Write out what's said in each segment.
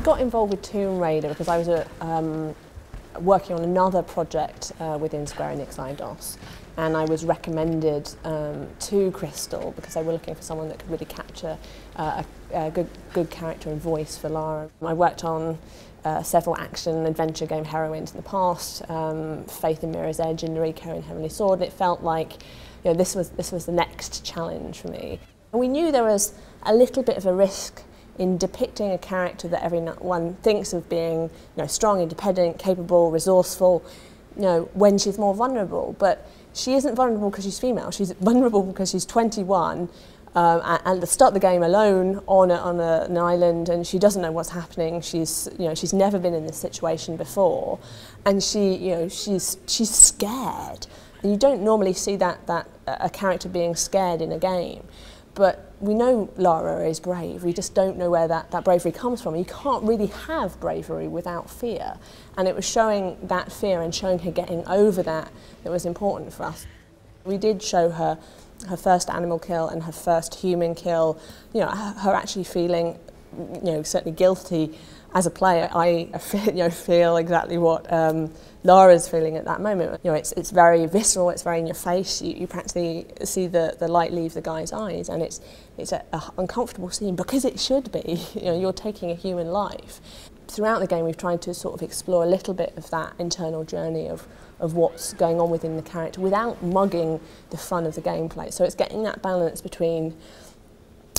got involved with Tomb Raider because I was working on another project within Square Enix Eidos, and I was recommended to Crystal because they were looking for someone that could really capture a good character and voice for Lara. I worked on several action adventure game heroines in the past, Faith in Mirror's Edge and Noriko in Heavenly Sword, and it felt like this was the next challenge for me. We knew there was a little bit of a risk in depicting a character that everyone thinks of being strong, independent, capable, resourceful, when she's more vulnerable. But she isn't vulnerable because she's female. She's vulnerable because she's 21 and at the start of the game alone on an island, and she doesn't know what's happening. She's never been in this situation before, and she's scared. And you don't normally see that a character being scared in a game. But we know Lara is brave, we just don't know where that bravery comes from. You can't really have bravery without fear. And it was showing that fear and showing her getting over that was important for us. We did show her first animal kill and her first human kill, her actually feeling, certainly guilty. As a player, I feel exactly what Lara's feeling at that moment. It's very visceral, it's very in your face. You practically see the light leave the guy's eyes, and it's an uncomfortable scene because it should be. You're taking a human life. Throughout the game, we've tried to sort of explore a little bit of that internal journey of what's going on within the character without mugging the fun of the gameplay. So it's getting that balance between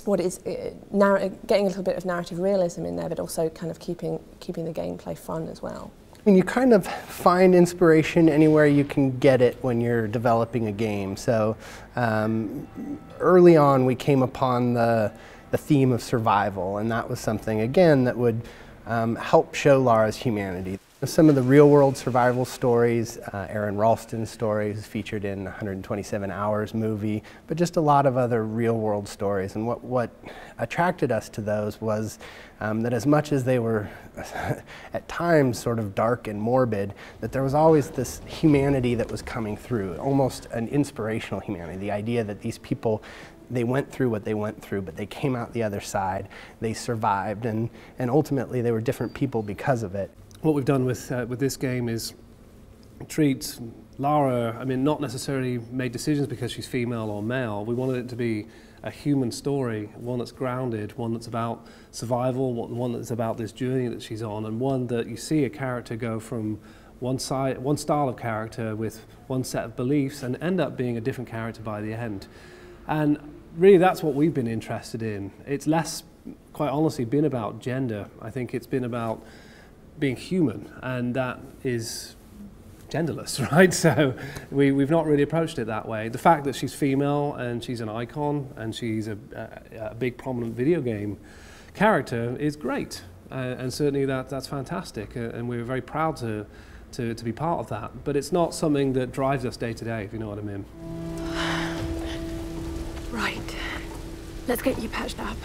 what is getting a little bit of narrative realism in there, but also kind of keeping the gameplay fun as well. I mean, you kind of find inspiration anywhere you can get it when you're developing a game. So early on, we came upon the theme of survival, and that was something, again, that would help show Lara's humanity. Some of the real-world survival stories, Aaron Ralston's stories featured in 127 Hours movie, but just a lot of other real-world stories. And what attracted us to those was that as much as they were at times sort of dark and morbid, that there was always this humanity that was coming through, almost an inspirational humanity. The idea that these people, they went through what they went through, but they came out the other side, they survived, and ultimately they were different people because of it. What we've done with this game is treat Lara, not necessarily made decisions because she's female or male. We wanted it to be a human story, one that's grounded, one that's about survival, one that's about this journey that she's on, and one that you see a character go from one style of character with one set of beliefs and end up being a different character by the end. And really that's what we've been interested in. It's less, quite honestly, been about gender. I think it's been about being human, and that is genderless, right? So we've not really approached it that way. The fact that she's female and she's an icon and she's a big prominent video game character is great, and certainly that's fantastic, and we're very proud to be part of that. But it's not something that drives us day to day, if you know what I mean. Right, let's get you patched up.